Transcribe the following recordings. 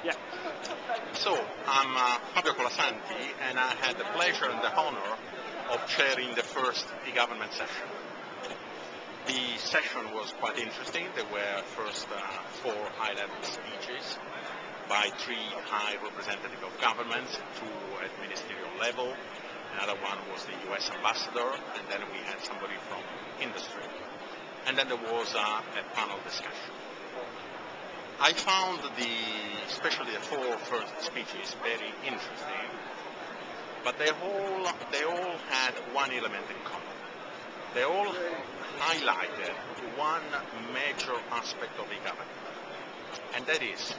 Yeah. So, I'm Fabio Colasanti, and I had the pleasure and the honor of chairing the first e-government session. The session was quite interesting. There were first 4 high-level speeches by 3 high representatives of governments, 2 at ministerial level. Another one was the US ambassador, and then we had somebody from industry. And then there was a panel discussion. I found especially the 4 first speeches very interesting, but they all had one element in common. They all highlighted one major aspect of e-government, and that is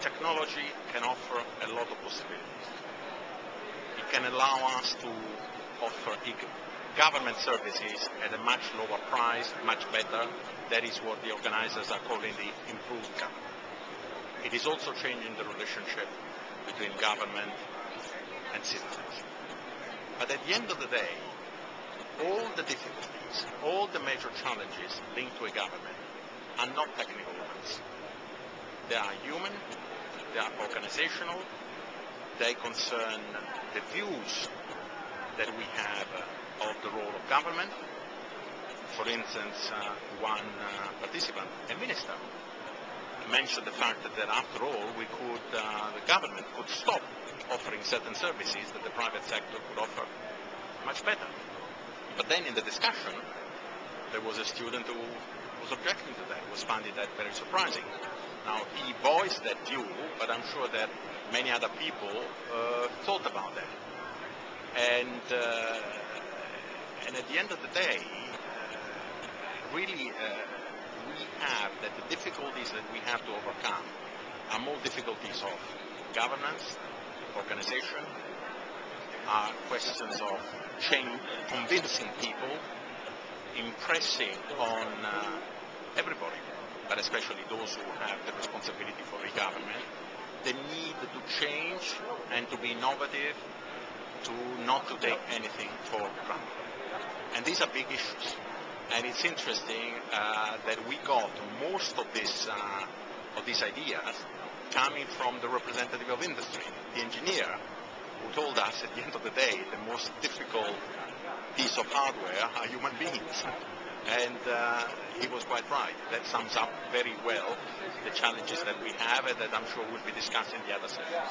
technology can offer a lot of possibilities. It can allow us to offer government services at a much lower price, much better. That is what the organizers are calling the improved government. It is also changing the relationship between government and citizens. But at the end of the day, all the difficulties, all the major challenges linked to a government are not technical ones. They are human, they are organizational, they concern the views that we have of the role of government. For instance, one participant, a minister, mentioned the fact that after all, the government could stop offering certain services that the private sector could offer much better. But then in the discussion, there was a student who was objecting to that, was finding that very surprising. Now, he voiced that view, but I'm sure that many other people thought about that. And at the end of the day, really we have that the difficulties that we have to overcome are more difficulties of governance, organization, are questions of convincing people, impressing on everybody, but especially those who have the responsibility for the government, the need to change and to be innovative, not to take anything for granted. And these are big issues. And it's interesting that we got most of these ideas coming from the representative of industry, the engineer, who told us at the end of the day the most difficult piece of hardware are human beings. And he was quite right. That sums up very well the challenges that we have and that I'm sure we'll be discussing in the other sessions.